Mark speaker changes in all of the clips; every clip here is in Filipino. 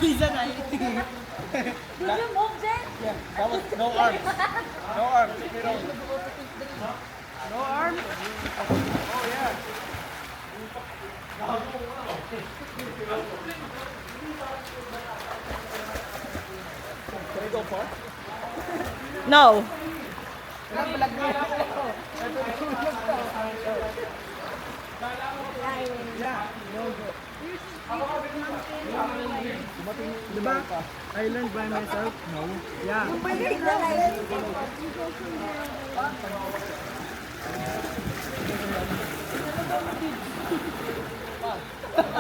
Speaker 1: He's an eye.
Speaker 2: Did you move, Jen?
Speaker 1: Yeah, that was no arms. No arms. No arms? Oh, yeah. Can I go far?
Speaker 3: No.
Speaker 1: Diba? I learned by myself? No. Yeah.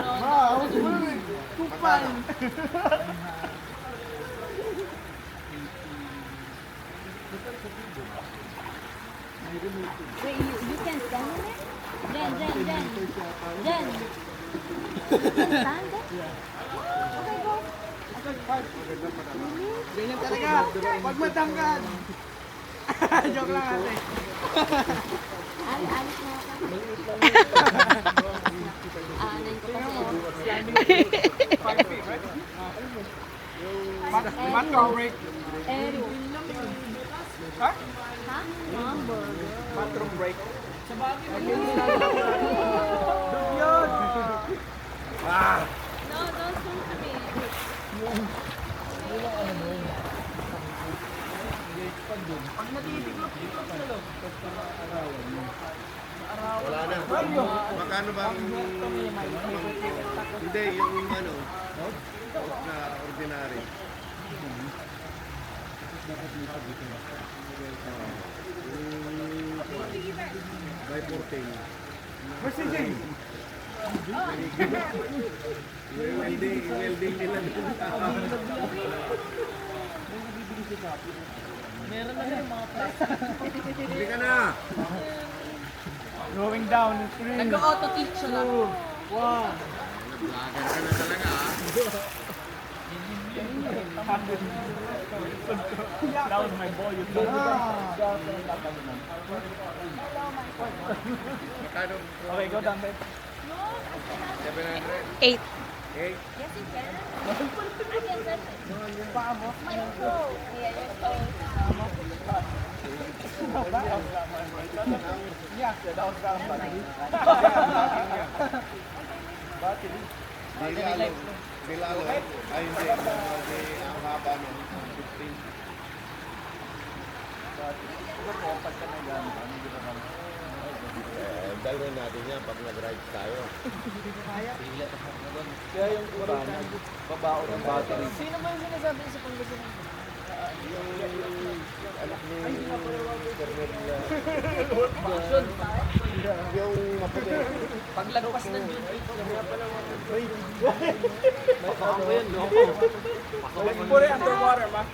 Speaker 1: I was moving. Too fun.
Speaker 2: Wait, you can stand on it? Jen. Jen. You can stand there? Okay, go.
Speaker 1: Ganyan talaga. Pag matanggal. Joke lang ate.
Speaker 2: Alis na ako. Aanin ko kasi.
Speaker 1: Bathroom break.
Speaker 2: Ero.
Speaker 1: Ha?
Speaker 2: Ha? Hamburger.
Speaker 1: Bathroom break.
Speaker 2: No, don't shoot me.
Speaker 4: Wala na. Magkano bang... Hindi, yung ano, na ordinary. By 14.
Speaker 1: Where's si Jay?
Speaker 4: Welding nila dun. Hindi ka na.
Speaker 1: Going down the screen.
Speaker 3: Nag-auto teach siya lang.
Speaker 1: Wow.
Speaker 4: Vlogger ka na talaga ah.
Speaker 1: That was my boy.
Speaker 4: Magkano?
Speaker 1: Okay, go down there.
Speaker 4: 700?
Speaker 3: 8.
Speaker 4: 8?
Speaker 2: Yes, you can. I can touch it. My toe. Yeah, your toe.
Speaker 1: Yeah, that was down by
Speaker 4: Di lalo. Ay hindi. Hindi ang haba ng 15. Dalhin natin yan pag nag-ride tayo.
Speaker 1: Kaya yung kurang babao ng battery.
Speaker 3: Sino ba yung sinasabi sa Pangasinan?
Speaker 4: Yung anak ni Cornelia. Yung maputi.
Speaker 3: Paglagpas ng yun.
Speaker 1: Pasakan ko yun, no? Pure underwater, ma.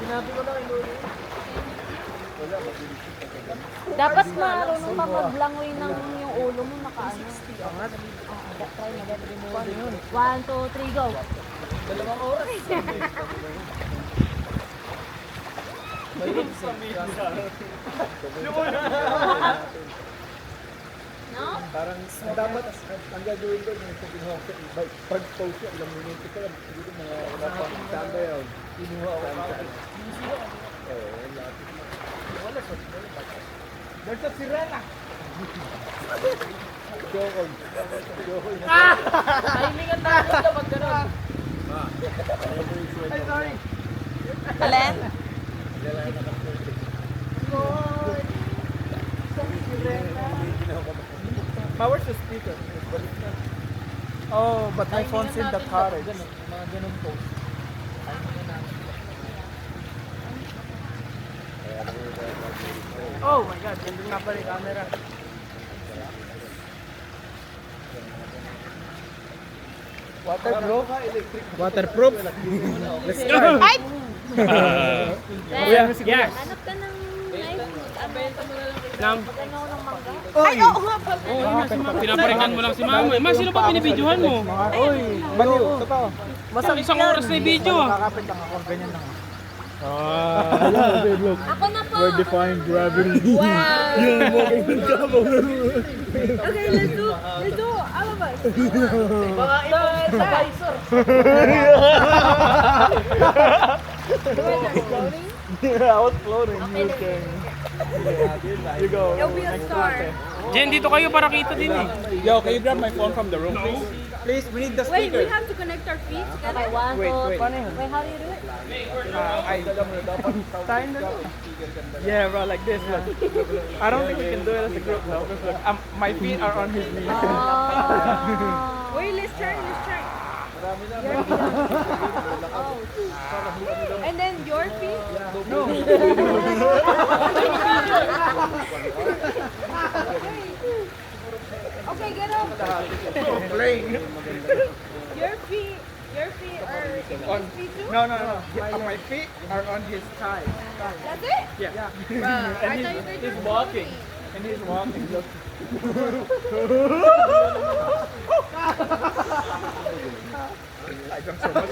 Speaker 1: Sinabi ko na kay Lolo.
Speaker 2: Dapat marunong ka maglangoy ng yung ulo mo nakaano. Try mo, get remove. 1, 2, 3, go.
Speaker 3: 2 oras.
Speaker 2: No?
Speaker 1: Parang dapat ang gagawin ko yung kinuha ko pag post ko ilang minuto ko lang siguro mga napang yun. Kinuha ko ang saan. Wala sa there's a sirena. Jokon.
Speaker 3: Timingan natin dapat gano'n.
Speaker 1: Ay, sorry.
Speaker 3: Alin?
Speaker 1: Where's the speaker? Oh, but my phone's in the car.
Speaker 3: Mga ganun post.
Speaker 1: Oh my God, ganda nga pala yung camera. Waterproof? Waterproof? Let's go!
Speaker 3: Ay!
Speaker 1: Kuya, yes!
Speaker 2: Hanap ka ng knife.
Speaker 1: Nang,
Speaker 2: Ano ng mangga?
Speaker 3: Ay, oo nga pala.
Speaker 5: Pinaparikan mo lang si mama. Ma, sino ba binibidyohan mo?
Speaker 1: Uy, baliw, totoo.
Speaker 5: Isang oras na yung video ah.
Speaker 1: Kakapit lang ako, ganyan lang.
Speaker 2: Ako na po.
Speaker 1: Defying gravity.
Speaker 2: Wow.
Speaker 1: Yung walking the double.
Speaker 2: Okay, let's do. Ano ba?
Speaker 3: Mga ibang supervisor.
Speaker 1: Yeah, I was floating.
Speaker 2: Okay, there.
Speaker 1: You go.
Speaker 2: You'll be a star.
Speaker 5: Jen, dito kayo para kita din eh.
Speaker 1: Yo, can you grab my phone from the room, please? Please, we need the
Speaker 2: Wait,
Speaker 1: speaker.
Speaker 2: we have to connect our feet together. One,
Speaker 1: Wait, wait.
Speaker 2: Wait, how do you do it?
Speaker 1: Yeah, bro, like this. Look. I don't think we can do it as a group, though. Because look, my feet are on his knees.
Speaker 2: Oh. Wait, let's turn. Your feet. Oh. And then your feet?
Speaker 1: No.
Speaker 2: Okay, get up.
Speaker 1: Playing.
Speaker 2: Your feet are
Speaker 1: On.
Speaker 2: his feet too?
Speaker 1: No. My feet are on his thighs.
Speaker 2: That's it?
Speaker 1: Yeah.
Speaker 2: I thought you were
Speaker 1: He's
Speaker 2: doing
Speaker 1: walking. And he's walking. Look. I drank so much.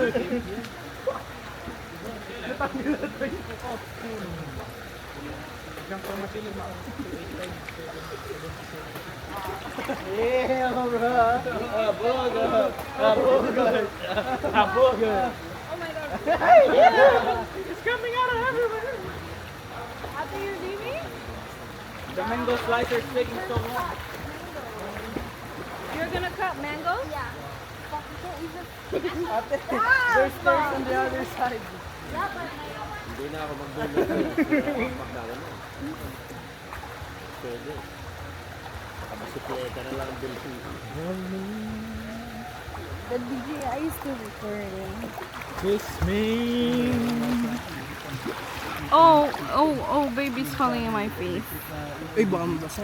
Speaker 1: Yeah, bro. A burger.
Speaker 2: Oh my god.
Speaker 1: It's coming out of everywhere.
Speaker 2: After you're leaving,
Speaker 1: The mango slicer is taking so long.
Speaker 2: you're gonna cut mangoes? Yeah.
Speaker 1: There's stairs on the other side.
Speaker 4: Hindi na ako mag-bulog. Pwede. Kabasikleta na lang ang bilhin.
Speaker 2: The DJ, I used to record it.
Speaker 1: Kiss me.
Speaker 3: Oh, baby's falling in my face.
Speaker 1: Ay, baka mabasa.